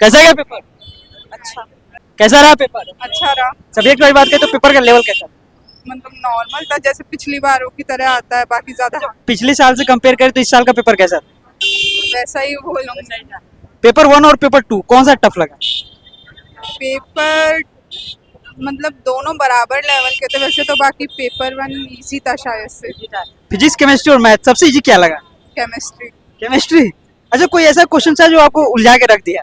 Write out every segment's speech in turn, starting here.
कैसा गया पेपर? अच्छा कैसा रहा पेपर? अच्छा रहा। सब्जेक्ट वाली बात करें तो पेपर का लेवल कैसा? मतलब नॉर्मल था, जैसे पिछली बारों की तरह आता है, बाकी ज्यादा पिछले साल से कंपेयर करें तो इस साल का पेपर कैसा था? वैसा ही बोलूंगी। पेपर 1 और पेपर 2 कौन सा टफ लगा? पेपर मतलब दोनों बराबर लेवल के थे वैसे तो, बाकी पेपर 1 इजी था शायद से। फिजिक्स, केमिस्ट्री और मैथ सबसे इजी क्या लगा? Chemistry chemistry. अच्छा, कोई ऐसा क्वेश्चन था जो आपको उलझा के रख दिया?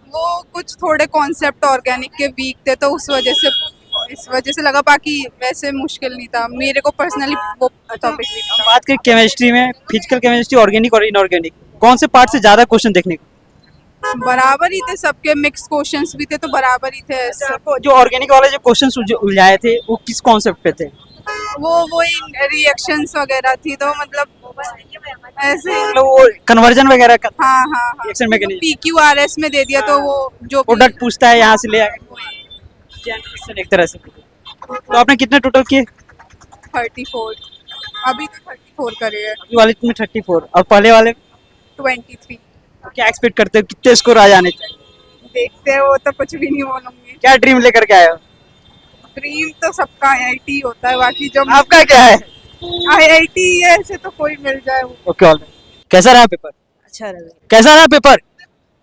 वो कुछ थोड़े कॉन्सेप्ट ऑर्गेनिक के वीक थे तो इस वजह से लगा, बाकी वैसे मुश्किल नहीं था मेरे को पर्सनली वो टॉपिक नहीं हम था। बात करें केमिस्ट्री में, फिजिकल केमिस्ट्री, ऑर्गेनिक और इनऑर्गेनिक, कौन से पार्ट से ज्यादा क्वेश्चन देखने को? बराबर ही थे सबके, मिक्स क्वेश्चंस भी थे तो बराबर ही थे सब। आपको जो ऑर्गेनिक वाले जो क्वेश्चन उलझाए थे वो किस कॉन्सेप्ट पे थे? वो रिएक्शंस वगैरह थी तो मतलब ऐसे ही। मतलब वो कन्वर्जन वगैरह का हाँ हाँ हाँ रिएक्शन मैकेनिज्म, PQRS में दे दिया तो वो जो प्रोडक्ट पूछता है यहाँ से ले एक तरह से। तो आपने कितने टोटल किए? 34 अभी तो 34 करे है। अभी वाले में 34 और पहले वाले में? 23 तो क्या एक्सपेक्ट करते हो कितने स्कोर आ जाने चाहिए? देखते हैं, वो तो कुछ भी नहीं बोलूंगी। क्या ड्रीम लेकर के आए हो? ड्रीम तो सबका IIT होता है, बाकी जो आपका क्या है? IIT है ऐसे तो कोई मिल जाए वो। ओके, ऑल कैसा रहा पेपर? अच्छा लगा। कैसा रहा पेपर?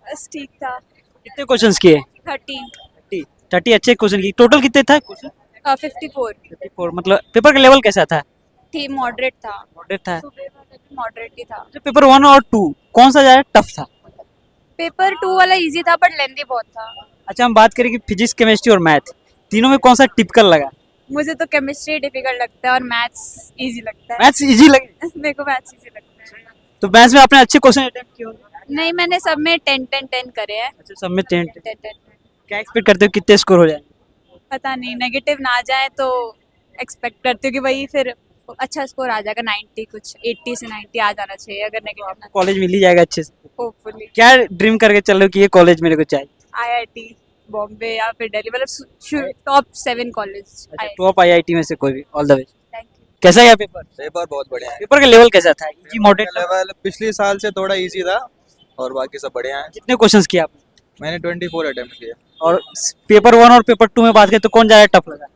बस ठीक था। कितने क्वेश्चंस किए? 30 30 अच्छे क्वेश्चन किए। टोटल कितने था क्वेश्चन? 54 54। मतलब पेपर का लेवल कैसा था? थी, मॉडरेट था। मॉडरेट था। मॉडरेट ही था। अच्छा, पेपर 1 और 2 कौन सा ज्यादा टफ था? पेपर 2 वाला इजी था बट लेंथी बहुत था। अच्छा, हम बात करें कि फिजिक्स, केमिस्ट्री और मैथ तीनों में कौन सा टिपिकल लगा? मुझे तो केमिस्ट्री डिफिकल्ट लगता है और मैथ्स इजी लगता है। मैथ्स इजी लगे? मेरे को मैथ्स इजी लगता है। तो मैथ्स में आपने अच्छे क्वेश्चन अटेम्प्ट किए होंगे? नहीं, मैंने सब में 10 करे हैं। अच्छा, सब में 10। 10 क्या एक्सपेक्ट करते हो कितने स्कोर हो जाए? पता नहीं, नेगेटिव ना जाए तो एक्सपेक्ट करती हूँ कि वही फिर अच्छा स्कोर आ जाएगा। 90 कुछ 80 से 90 आ जाना चाहिए अगर नेगेटिव ना। कॉलेज मिल ही जाएगा अच्छे से। होपफुली क्या ड्रीम करके चल रहे हो कि ये कॉलेज मेरे को चाहिए? IIT बॉम्बे या फिर दिल्ली, मतलब टॉप 7 कॉलेज। टॉप आईआईटी में से कोई भी। All the best. Thank you. कैसा गया पेपर? पेपर बहुत बढ़िया है। पेपर का लेवल कैसा था? Easy, moderate? लेवल पिछले साल से थोड़ा इजी था और बाकी सब बढ़िया है। कितने क्वेश्चंस किए आपने? मैंने 24 अटेम्प्ट किए। और पेपर 1 और पेपर 2 में बात करें तो कौन ज्यादा टफ लगा?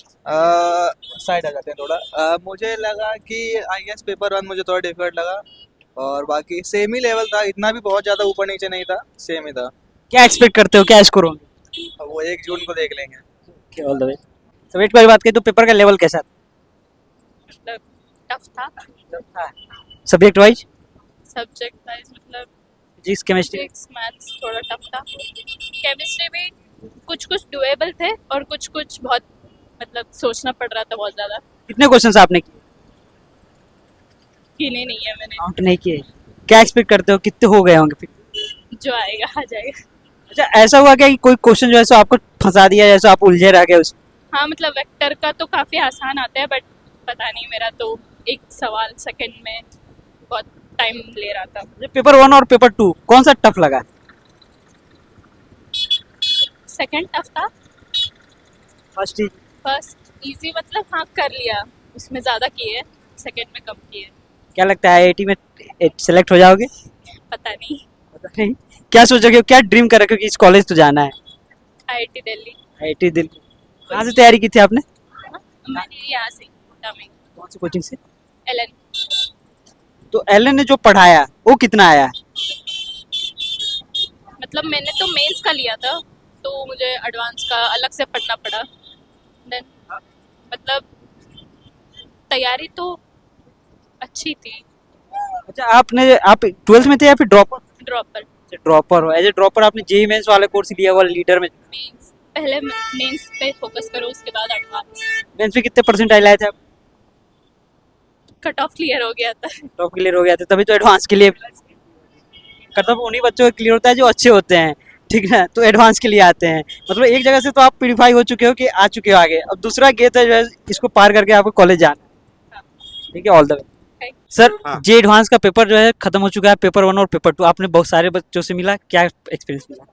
साइड आ जाते हैं थोड़ा। मुझे लगा कि आई गेस पेपर 1 मुझे थोड़ा डिफिकल्ट लगा और बाकी सेम ही लेवल था, इतना भी बहुत ज़्यादा ऊपर नीचे नहीं था, सेम ही था। क्या एक्सपेक्ट करते हो क्या स्कोर होंगे? अब वो 1 जून को देख लेंगे। All the best. सब्जेक्ट की बात करें तो पेपर का लेवल कैसा था? टफ था। Subject wise? सब्जेक्ट वाइज मतलब फिजिक्स, केमिस्ट्री? फिजिक्स मैथ्स थोड़ा टफ था। केमिस्ट्री भी कुछ कुछ डुएबल थे और कुछ कुछ बहुत मतलब सोचना पड़ रहा था बहुत ज़्यादा। कितने क्वेश्चंस आपने किए? गिने नहीं है मैंने। काउंट नहीं किए। क्या एक्सपेक्ट करते हो कितने हो गए होंगे फिर? जो आएगा आ जाएगा। अच्छा, ऐसा हुआ क्या कि कोई क्वेश्चन जो है सो आपको फंसा दिया, जैसे आप उलझे रह गए उसमें? हाँ मतलब वेक्टर का तो काफ़ी आसान आता है बट पता नहीं, मेरा तो एक सवाल सेकंड में बहुत टाइम ले रहा था। पेपर 1 और पेपर 2 कौन सा टफ लगा? सेकंड टफ था। फर्स्ट ही? फर्स्ट इजी मतलब हाँ कर लिया, उसमें ज़्यादा किए, सेकंड में कम किए। क्या लगता है आईआईटी में सेलेक्ट हो जाओगे? पता नहीं। पता नहीं। क्या सोचोगे, क्या ड्रीम कर रखे हो कि इस कॉलेज तो जाना है? IIT दिल्ली। आईआईटी दिल्ली। कहाँ से तैयारी की थी आपने? मैंने यहाँ से कोटा में कौन सी कोचिंग से? LN। तो एलन ने जो पढ़ाया वो कितना आया? मतलब मैंने तो मेंस का लिया था तो मुझे एडवांस का अलग से पढ़ना पड़ा। देन मतलब तैयारी तो अच्छी थी। अच्छा, आप 12th में थे या फिर ड्रॉपर? ड्रॉपर। ड्रॉपर हो। एज ए ड्रॉपर आपने जेई मेंस वाले कोर्स लिया हुआ लीडर में? मेंस पहले मेंस पे फोकस करो उसके बाद एडवांस। मेंस में कितने परसेंटाइल आए थे आप? कट ऑफ क्लियर हो गया था। टॉप क्लियर हो गया था तभी तो एडवांस के लिए करता हूँ। उन्हीं बच्चों का क्लियर होता है जो अच्छे होते हैं, ठीक है, तो एडवांस के लिए आते हैं। मतलब एक जगह से तो आप प्यूरिफाई हो चुके हो कि आ चुके हो आगे, अब दूसरा गेट है जो है इसको पार करके आपको कॉलेज जाना है। ठीक है, ऑल द वे। सर, हाँ। जे एडवांस का पेपर जो है खत्म हो चुका है, पेपर 1 और पेपर 2 आपने बहुत सारे बच्चों से मिला, क्या एक्सपीरियंस मिला?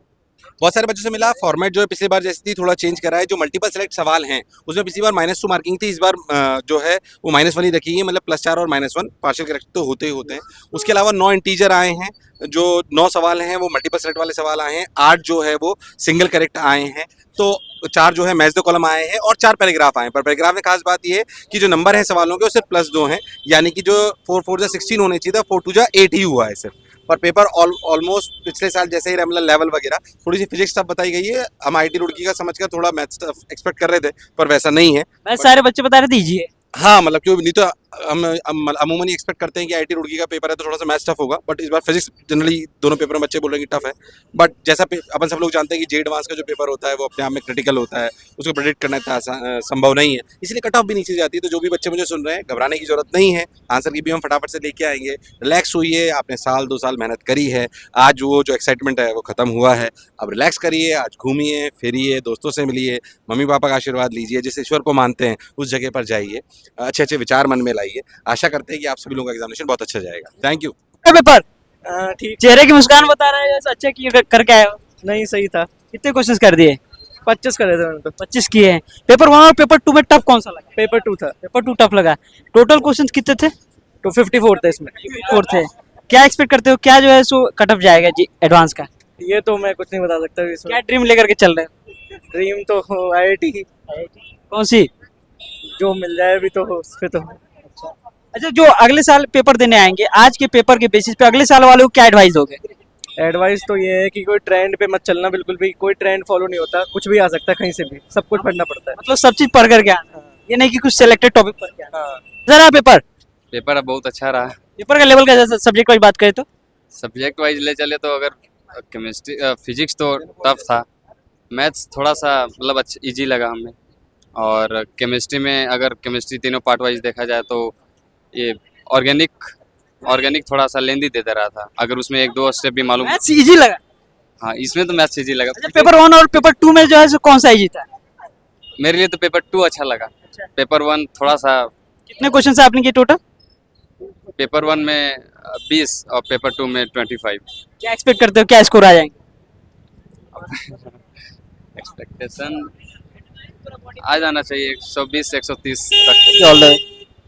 बहुत सारे बच्चों से मिला। फॉर्मेट जो है पिछली बार जैसी थी थोड़ा चेंज करा है। जो मल्टीपल सेलेक्ट सवाल हैं उसमें पिछली बार -2 मार्किंग थी, इस बार जो है वो -1 ही रखी है, मतलब +4 और -1 पार्शियल करेक्ट तो होते ही होते हैं। उसके अलावा 9 इंटीजर आए हैं, जो 9 सवाल हैं वो मल्टीपल सेलेक्ट वाले सवाल आए हैं, 8 जो है वो सिंगल करेक्ट आए हैं, तो 4 जो है मैच द कॉलम आए हैं और 4 पैराग्राफ आए हैं। पर पैराग्राफ में खास बात ये है कि जो नंबर है सवालों के वो सिर्फ +2 हैं, यानी कि जो 4 4 जा 16 होने चाहिए था 4 2 जा 8 ही हुआ है सिर्फ। पर पेपर ऑलमोस्ट पिछले साल जैसे ही मतलब लेवल वगैरह थोड़ी सी फिजिक्स टफ बताई गई है। हम IIT रुड़की का समझ कर थोड़ा मैथ्स एक्सपेक्ट कर रहे थे, पर वैसा नहीं है। मैं सारे बच्चे बता रहे थे इजी है। हाँ, मतलब क्यों नहीं, तो हम अमूमन एक्सपेक्ट करते हैं कि IIT रुड़की का पेपर है तो थोड़ा सा मैथ्स टफ होगा, बट इस बार फिजिक्स जनरली दोनों पेपर में बच्चे बोल रहे हैं कि टफ है। बट जैसा अपन सब लोग जानते हैं कि जे एडवांस का जो पेपर होता है वो अपने आप में क्रिटिकल होता है, उसको प्रेडिक्ट करना इतना संभव नहीं है, इसलिए कट ऑफ भी नीचे जाती है। तो जो भी बच्चे मुझे सुन रहे हैं, घबराने की जरूरत नहीं है, आंसर की भी हम फटाफट से लेके आएंगे। रिलैक्स होइए, आपने 1-2 साल मेहनत करी है, आज वो जो एक्साइटमेंट है वो खत्म हुआ है, अब रिलैक्स करिए, आज घूमिए फिरिए, दोस्तों से मिलिए, मम्मी पापा का आशीर्वाद लीजिए, जिस ईश्वर को मानते हैं उस जगह पर जाइए, अच्छे अच्छे विचार मन में लाइए। आशा करते हैं कि आप सभी लोगों का एग्जामिनेशन बहुत अच्छा जाएगा। Thank you. पेपर ठीक। चेहरे की मुस्कान बता रहा है अच्छा किए करके आए हो। नहीं, सही था। कितने क्वेश्चंस कर दिए? 25 करे थे मैंने तो। 25 किए हैं। पेपर 1 और पेपर 2 में टफ कौन सा लगा? पेपर 2 था। पेपर 2 टफ लगा। टोटल क्वेश्चंस कितने थे? तो 54 था इसमें। 4 थे। क्या एक्सपेक्ट करते हो, क्या जो है सो कट ऑफ जाएगा जी एडवांस का? ये तो मैं कुछ नहीं बता सकता क्या इसमें। ड्रीम लेकर के चल रहे हो? ड्रीम तो IIT ही, कौन सी? जो मिल जाए अभी तो उस पे तो। अच्छा, जो अगले साल पेपर देने आएंगे, आज के पेपर के बेसिस पे अगले साल वालों को क्या एडवाइस दोगे? एडवाइस तो ये है कि कोई ट्रेंड पे मत चलना, बिल्कुल भी कोई ट्रेंड फॉलो नहीं होता, कुछ भी आ सकता है कहीं से भी, सब कुछ पढ़ना पड़ता है। मतलब सब चीज पढ़ करके आना, ये नहीं कि कुछ सिलेक्टेड टॉपिक पढ़ के आना। हाँ। जरा पेपर पेपर अब बहुत अच्छा रहा। पेपर का लेवल कैसा, सब्जेक्ट वाइज बात करें तो? सब्जेक्ट वाइज ले चले तो अगर केमिस्ट्री फिजिक्स तो टफ था, मैथ्स थोड़ा सा मतलब अच्छा इजी लगा हमें, और केमिस्ट्री में अगर केमिस्ट्री तीनों पार्ट वाइज देखा जाए तो ये ऑर्गेनिक थोड़ा सा लेंदी देता रहा था, अगर उसमें 1-2 स्टेप भी मालूम। मैथ्स इजी लगा। हाँ, इसमें तो मैथ्स इजी लगा। अच्छा, पेपर 1 और पेपर 2 में जो है सो कौन सा इजी था? मेरे लिए तो पेपर 2 अच्छा लगा। पेपर 1 थोड़ा सा, कितने क्वेश्चन से आपने किए टोटल? पेपर 1 में 20 और पेपर 2 में 25। क्या एक्सपेक्ट करते हो, क्या स्कोर आ जाएंगे? एक्सपेक्टेशन आ जाना चाहिए 120 130 तक। All the way.